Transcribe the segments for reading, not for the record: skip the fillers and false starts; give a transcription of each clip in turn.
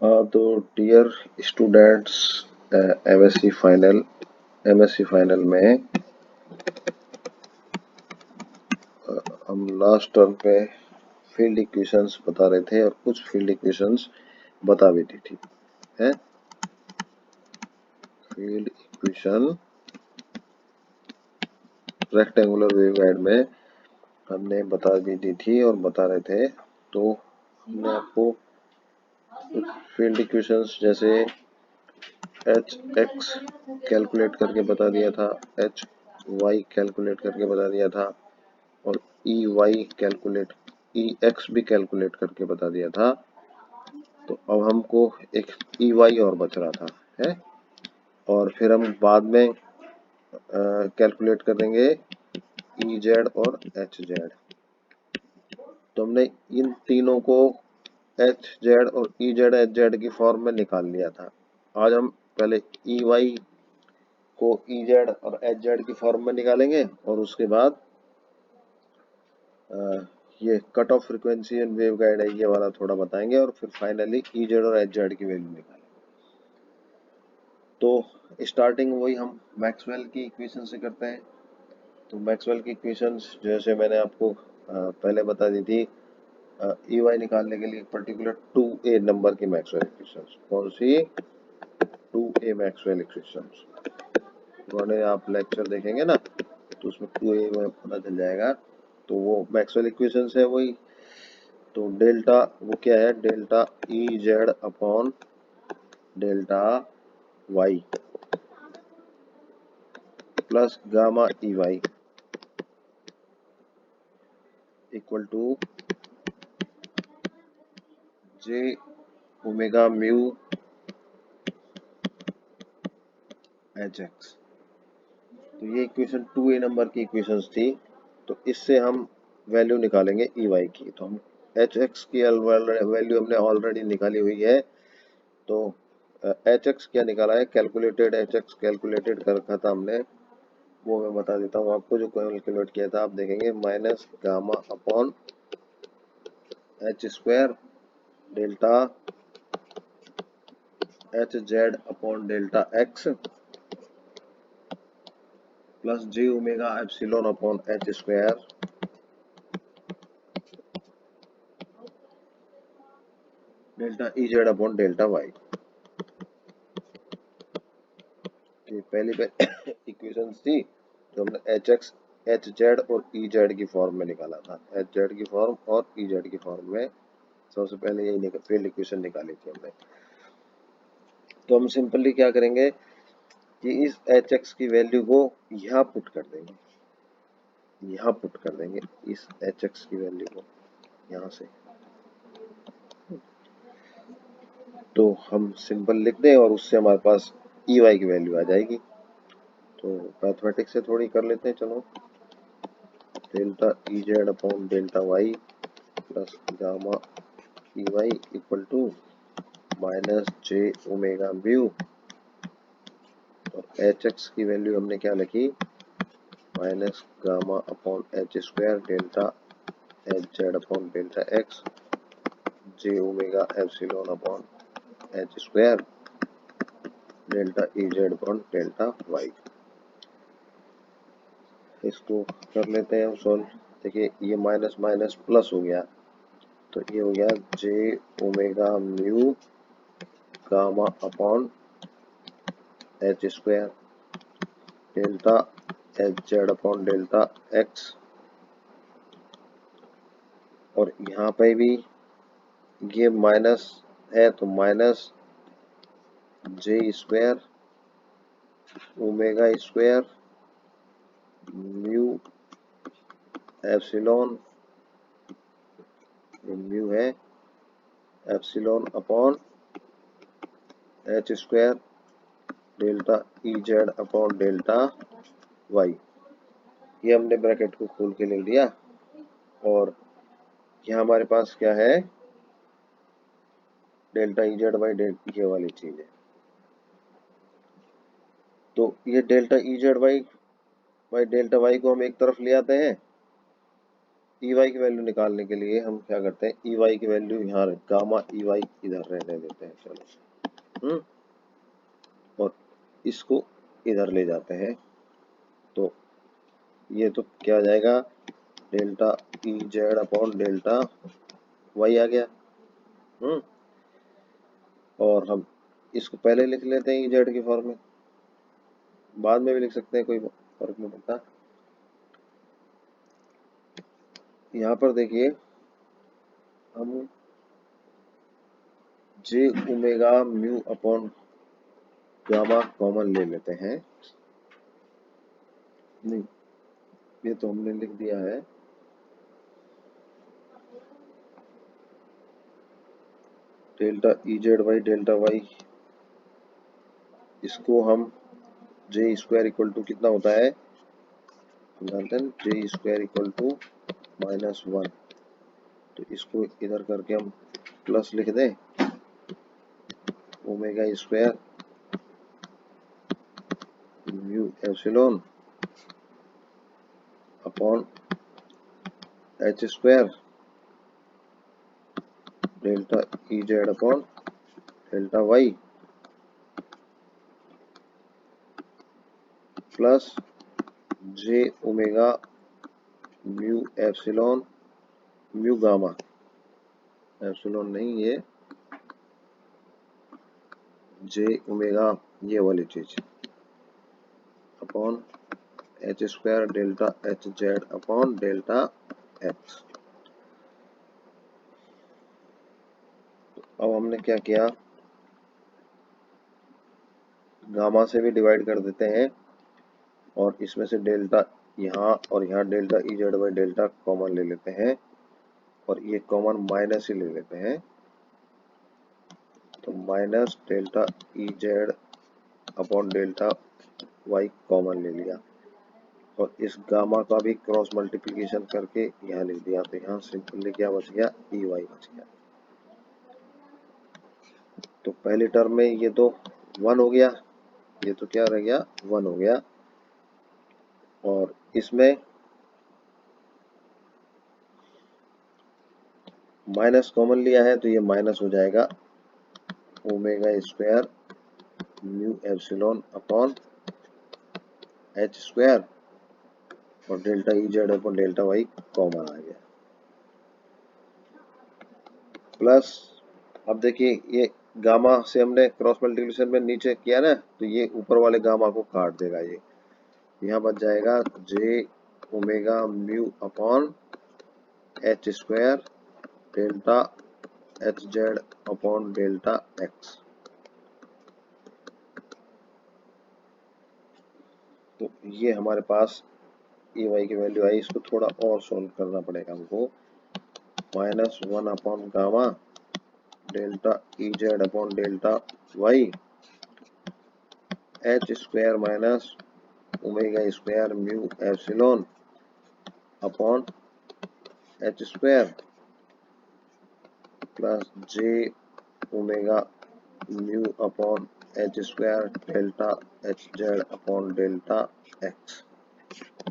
हाँ तो dear students, MSc final में हम लास्ट टर्म पे फील्ड इक्वेशंस बता रहे थे और कुछ फील्ड इक्वेशंस बता भी दी थी है। फील्ड इक्वेशन रेक्टेंगुलर वेवगाइड में हमने बता भी दी थी और बता रहे थे। तो हमने आपको कुछ फील्ड इक्वेशंस जैसे एच एक्स कैलकुलेट करके बता दिया था, एच वाई कैलकुलेट करके बता दिया था और E Y calculate E X भी कैलकुलेट करके बता दिया था। तो अब हमको एक ई वाई और बच रहा था है, और फिर हम बाद में कैलकुलेट करेंगे ई जेड और एच जेड। तो हमने इन तीनों को एच जेड और ई जेड एच जेड की फॉर्म में निकाल लिया था। आज हम पहले ई वाई को ई जेड और एच जेड की फॉर्म में निकालेंगे और उसके बाद ये cut off frequency and wave guide है ये वाला थोड़ा बताएंगे और फिर फाइनली ई जेड और एच जेड की वैल्यू निकालेंगे। तो स्टार्टिंग वही हम मैक्सवेल की इक्वेशन से करते हैं। तो मैक्सवेल की इक्वेशंस जैसे मैंने आपको पहले बता दी थी, ई वाई निकालने के लिए पर्टिकुलर 2a नंबर की मैक्सवेल इक्वेशंस। कौन सी? 2a Maxwell equations. पुराने आप लेक्चर देखेंगे ना तो उसमें 2a में पता चल जाएगा। तो वो मैक्सवेल इक्वेशंस है वही। तो डेल्टा वो क्या है? Delta E Z upon delta Y plus gamma E Y equal to J omega mu H X. तो ये इक्वेशन 2a नंबर की इक्वेशंस थी। तो इससे हम वैल्यू निकालेंगे ई वाई की। तो हम एच एक्स की वैल्यू हमने ऑलरेडी निकाली हुई है। तो एच एक्स क्या निकाला है? कैलकुलेटेड एच एक्स कैलकुलेटेड कर रखा था हमने, वो मैं बता देता हूँ आपको। जो कैलकुलेट किया था आप देखेंगे, minus gamma upon H square delta H Z upon delta X plus J omega epsilon upon H square delta E Z upon delta Y. पहली इक्वेशन थी जो हमने एच एक्स एच जेड और ई जेड की form में निकाला था। H Z की फॉर्म और ई जेड की फॉर्म में सबसे पहले यही फील्ड इक्वेशन निकाली थी हमने। तो हम सिंपली क्या करेंगे कि इस एच एक्स की वैल्यू को यहाँ पुट कर देंगे, यहाँ पुट कर देंगे इस एच एक्स की वैल्यू को यहाँ से। तो हम सिंपल लिख दें और उससे हमारे पास ई वाई की वैल्यू आ जाएगी। तो मैथमेटिक्स से थोड़ी कर लेते हैं। चलो, delta E Z upon delta Y plus gamma E Y equal to minus J omega mu, और एच एक्स की वैल्यू हमने क्या लिखी? Minus gamma upon H square delta H Z upon delta X J omega epsilon upon H square delta E Z upon delta Y. इसको कर लेते हैं हम सॉल्व। देखिए ये माइनस माइनस प्लस हो गया, तो ये हो गया J omega mu gamma upon H square delta H Z upon delta X, और यहाँ पे भी ये माइनस है तो minus J square omega square mu epsilon, mu है epsilon upon H square delta E Z upon delta Y. ये हमने ब्रैकेट को खोल के लिख दिया और यहाँ हमारे पास क्या है? डेल्टा ई जेड वाई, ये वाली चीज है। तो ये delta E Z Y by delta Y को हम एक तरफ ले आते हैं ई वाई की वैल्यू निकालने के लिए हम क्या करते हैं, ई वाई की वैल्यू यहाँ गामा ई वाई इधर रहने देते हैं, चलो और इसको इधर ले जाते हैं, तो ये तो क्या आ जाएगा, delta E Z upon delta Y आ गया। और हम इसको पहले लिख लेते हैं ई जेड की फॉर्म में, बाद में भी लिख सकते हैं, कोई फर्क नहीं पड़ता। यहाँ पर देखिए हम J omega mu upon gamma common ले लेते हैं, नहीं ये तो हमने लिख दिया है, delta E Z by delta Y, इसको हम जे स्क्वायर इक्वल टू कितना होता है, हम जानते हैं जे स्क्वायर इक्वल टू -1, तो इसको इधर करके हम प्लस लिख दें, omega square mu epsilon upon H square delta E Z upon delta Y plus J omega mu epsilon mu gamma, epsilon नहीं ये जे ओमेगा ये वाली चीज upon H square delta H Z upon delta X. अब हमने क्या किया, gamma से भी डिवाइड कर देते हैं और इसमें से डेल्टा यहाँ और यहाँ delta E Z by delta common ले लेते हैं और ये कॉमन माइनस ही ले लेते हैं, तो minus delta E Z upon delta Y common ले लिया और इस गामा का भी क्रॉस मल्टीप्लिकेशन करके यहाँ लिख दिया, तो यहाँ सिंपली क्या बच गया, ई वाई बच गया। तो पहली टर्म में ये तो 1 हो गया, ये तो क्या रह गया, 1 हो गया, और इसमें माइनस कॉमन लिया है तो ये माइनस हो जाएगा omega square mu epsilon upon H square और delta E Z upon delta Y common आ गया, प्लस अब देखिए ये गामा से हमने क्रॉस मल्टीप्लिकेशन में नीचे किया ना, तो ये ऊपर वाले गामा को काट देगा, ये यहाँ बच जाएगा J omega mu upon H square delta H Z upon delta X. तो ये हमारे पास ई वाई की वैल्यू आई, इसको थोड़ा और सोल्व करना पड़ेगा हमको, -1 upon gamma delta E Z upon delta Y H square minus omega square mu epsilon upon H square plus J omega mu upon H square delta H Z upon delta X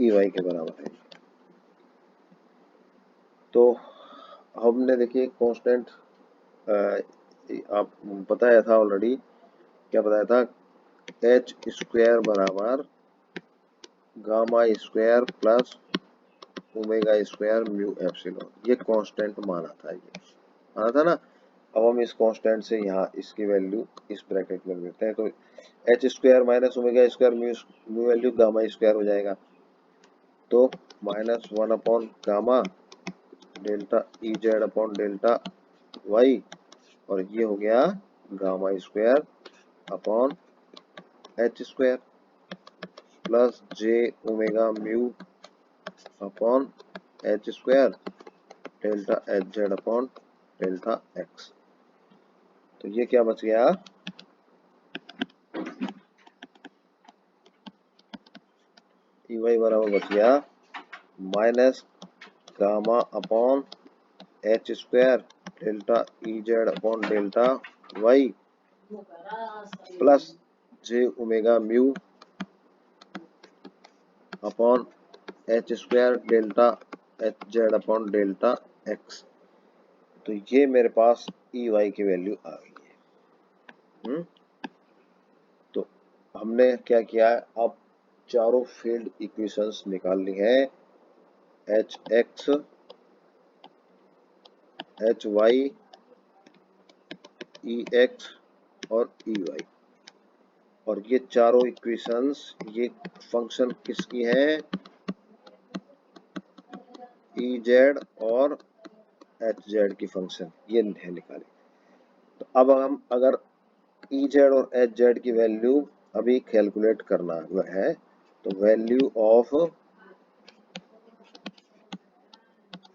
E Y के बराबर है। तो हमने देखिए constant आप बताया था already, क्या बताया था, एच स्क्वायर बराबर gamma square plus omega square mu epsilon, ये कांस्टेंट माना था, ये माना था ना। अब हम इस कांस्टेंट से यहाँ इसकी वैल्यू इस ब्रैकेट में देते हैं, तो H square minus omega square mu value gamma square हो जाएगा, तो -1 upon gamma delta E Z upon delta Y और ये हो गया gamma square upon H square plus J omega mu upon H square delta H Z upon delta X. तो ये क्या बच गया, ई वाई बराबर बच गया minus gamma upon H square delta E Z upon delta Y plus J omega mu upon H square delta H Z upon delta X. तो ये मेरे पास ई वाई की वैल्यू आ गई है। तो हमने क्या किया है, अब चारों फील्ड इक्वेशंस निकाल ली है, एच एक्स, एच वाई, ई एक्स और ई वाई। और ये चारों इक्वेशंस, ये फंक्शन किसकी है, ई जेड और एच जेड की फंक्शन, ये है निकाली। तो अब हम अगर ई जेड और एच जेड की वैल्यू अभी कैलकुलेट करना है, तो value of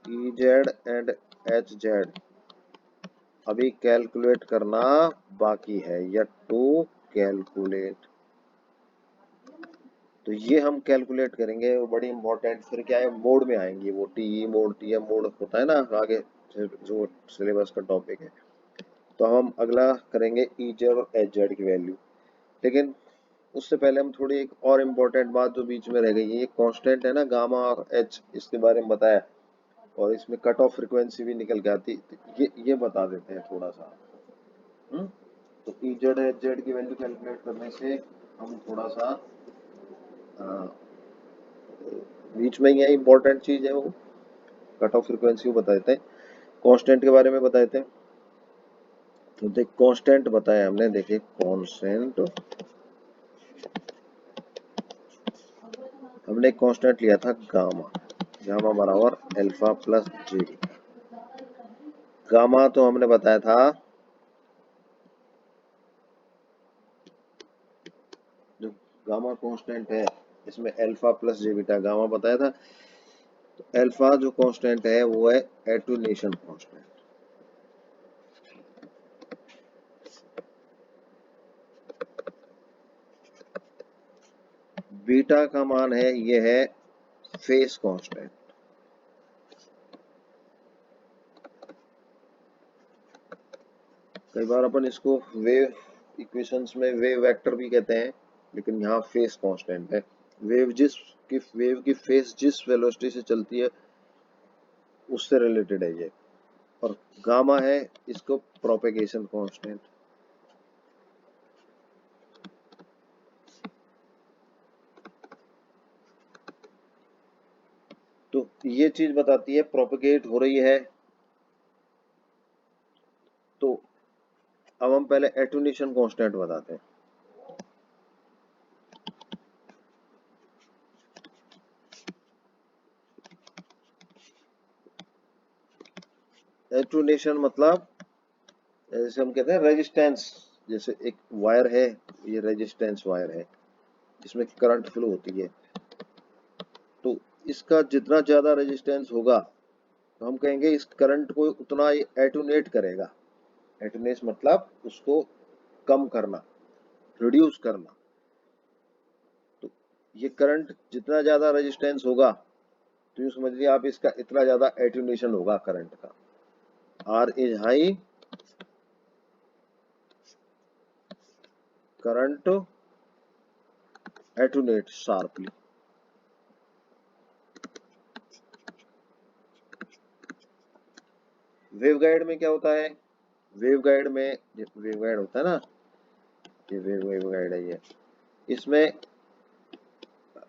E Z and H Z अभी कैलकुलेट करना बाकी है, या टू कैलकुलेट। तो ये हम कैलकुलेट करेंगे, वो बड़ी इंपॉर्टेंट। फिर क्या है, मोड में आएंगे, वो T mode, T M mode होता है ना आगे जो सिलेबस का टॉपिक है। तो हम अगला करेंगे ई जेड और एच जेड की वैल्यू। लेकिन उससे पहले हम थोड़ी एक और इम्पोर्टेंट बात जो बीच में रह गई है, ये कांस्टेंट है ना गामा और एच, इसके बारे में बताया, और इसमें कट ऑफ फ्रीक्वेंसी भी निकल के आती, तो ये बता देते हैं थोड़ा सा। तो ई जेड एच जेड की वैल्यू कैलकुलेट करने से हम थोड़ा सा बीच में ये इम्पोर्टेंट चीज है, वो कट ऑफ फ्रीक्वेंसी बता देते हैं, कांस्टेंट के बारे में बता देते हैं। तो देख कांस्टेंट बताया हमने, देखिए कांस्टेंट, हमने कांस्टेंट लिया था गामा, गामा बराबर अल्फा प्लस जे। गामा तो हमने बताया था, जो गामा कांस्टेंट है इसमें alpha plus J beta, gamma बताया था। तो अल्फा जो कांस्टेंट है वो है एटूनेशन कांस्टेंट, बीटा का मान है, ये है फेस कांस्टेंट। कई बार अपन इसको वेव इक्वेशंस में वेव वेक्टर भी कहते हैं, लेकिन यहाँ फेस कांस्टेंट है। वेव की फेस जिस वेलोसिटी से चलती है उससे रिलेटेड है ये। और गामा है इसको प्रोपेगेशन कांस्टेंट। तो ये चीज बताती है प्रोपेगेट हो रही है। तो अब हम पहले एटूनेशन कांस्टेंट बताते हैं। एटूनेशन मतलब जैसे हम कहते हैं रेजिस्टेंस, जैसे एक वायर है, ये रेजिस्टेंस वायर है जिसमें करंट फ्लो होती है, तो इसका जितना ज्यादा रेजिस्टेंस होगा तो हम कहेंगे इस करंट को उतना ये एटूनेट करेगा। एटूनेस मतलब उसको कम करना, रिड्यूस करना। तो ये करंट जितना ज्यादा रेजिस्टेंस होगा तो यूं समझ लिया आप, इसका इतना ज्यादा एटूनेशन होगा करंट का। R is high, current attenuate sharply. Waveguide में क्या होता है, वेवगाइड में, वेवगाइड होता है ना, ये वेवगाइड है ये, इसमें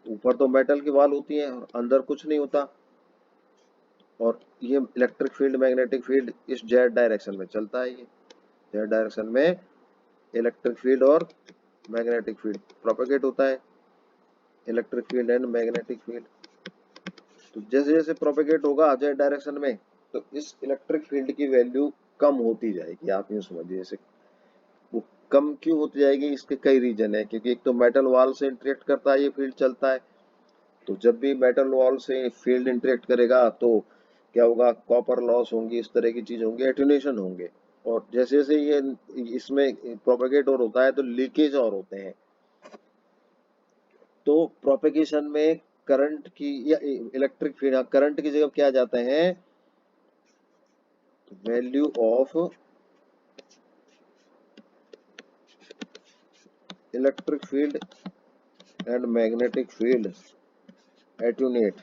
ऊपर तो मेटल की वॉल होती है और अंदर कुछ नहीं होता, और ये इलेक्ट्रिक फील्ड मैग्नेटिक फील्ड इस जेड डायरेक्शन में चलता है। ये जेड डायरेक्शन में इलेक्ट्रिक फील्ड और मैग्नेटिक फील्ड प्रोपेगेट होता है, electric field and magnetic field. तो जैसे जैसे प्रोपेगेट होगा जेड डायरेक्शन में, तो इस इलेक्ट्रिक फील्ड की वैल्यू कम होती जाएगी। आप यूं समझिए, जैसे वो कम क्यों होती जाएगी, इसके कई रीजन है, क्योंकि एक तो मेटल वॉल से इंटरेक्ट करता है, ये फील्ड चलता है। तो जब भी मेटल वॉल से फील्ड इंटरेक्ट करेगा तो क्या होगा, कॉपर लॉस होंगी, इस तरह की चीज होंगी, एटूनेशन होंगे। और जैसे जैसे ये इसमें प्रोपेगेट और होता है तो लीकेज और होते हैं। तो प्रोपेगेशन में करंट की या इलेक्ट्रिक फील्ड, करंट की जगह क्या जाते हैं, value of electric field and magnetic field attenuate.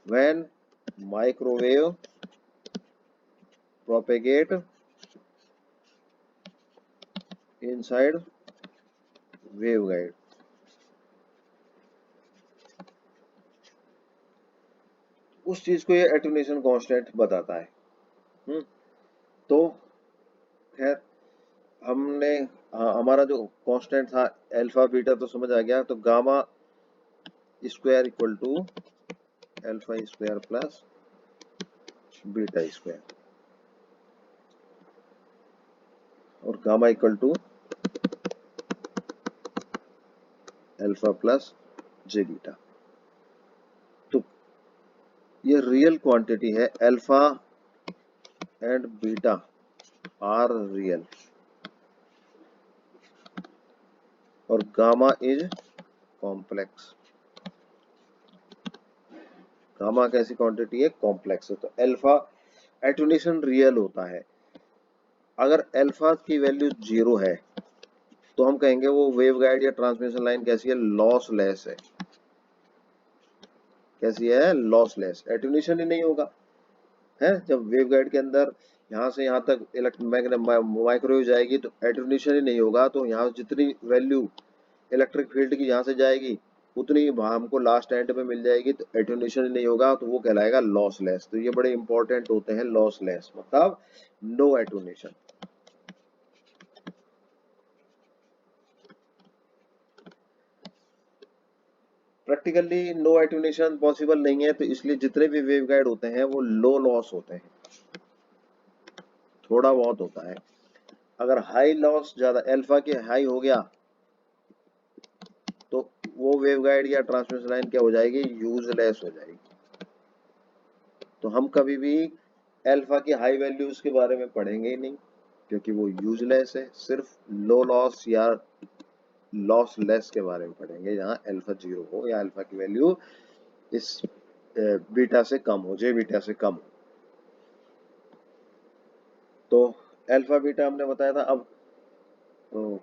when microwave propagate inside waveguide। उस चीज को ये एटेन्यूएशन कांस्टेंट बताता है। तो खैर हमने हमारा जो कांस्टेंट था अल्फा बीटा तो समझ आ गया। तो gamma square equal to alpha square plus beta square, और gamma equal to alpha plus J beta. तो ये रियल क्वांटिटी है, alpha and beta are real और गामा इज कॉम्प्लेक्स। गामा कैसी क्वांटिटी है? कॉम्प्लेक्स है। तो अल्फा एटेन्यूएशन रियल होता है। अगर अल्फा की वैल्यू 0 है तो हम कहेंगे वो वेवगाइड या ट्रांसमिशन लाइन कैसी है? लॉसलेस है। कैसी है? लॉसलेस। एटेन्यूएशन ही नहीं होगा है। जब वेवगाइड के अंदर यहाँ से यहाँ तक माइक्रोवेव जाएगी तो एटेन्यूएशन ही नहीं होगा। तो यहाँ जितनी वैल्यू इलेक्ट्रिक फील्ड की यहाँ से जाएगी उतनी हमको लास्ट एंड में मिल जाएगी। तो एटेन्यूएशन ही नहीं होगा, तो वो कहलाएगा लॉसलेस। तो ये बड़े इंपॉर्टेंट होते हैं। लॉसलेस मतलब no attenuation. Practically no attenuation possible नहीं है, तो इसलिए जितने भी वेवगाइड होते हैं वो लो लॉस होते हैं। थोड़ा बहुत होता है। अगर हाई लॉस ज्यादा अल्फा के हाई हो गया तो वो वेवगाइड या ट्रांसमिशन लाइन क्या हो जाएगी? यूजलेस हो जाएगी। तो हम कभी भी अल्फा की हाई वैल्यूज के बारे में पढ़ेंगे ही नहीं, क्योंकि वो यूजलेस है। सिर्फ लो लॉस या लॉस लेस के बारे में पढ़ेंगे, जहां अल्फा 0 हो या अल्फा की वैल्यू इस बीटा से कम हो, जे बीटा से कम हो। तो अल्फा बीटा हमने बताया था। अब तो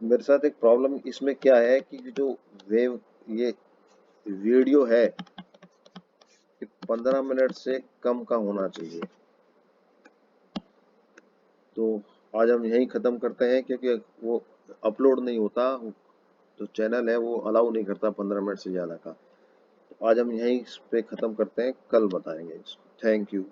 मेरे साथ एक प्रॉब्लम इसमें क्या है कि जो वेव ये वीडियो है 15 मिनट से कम का होना चाहिए। तो आज हम यहीं ख़त्म करते हैं, क्योंकि वो अपलोड नहीं होता। जो चैनल है वो अलाउ नहीं करता 15 मिनट से ज़्यादा का। तो आज हम यहीं इस पे ख़त्म करते हैं, कल बताएंगे इसको। Thank you.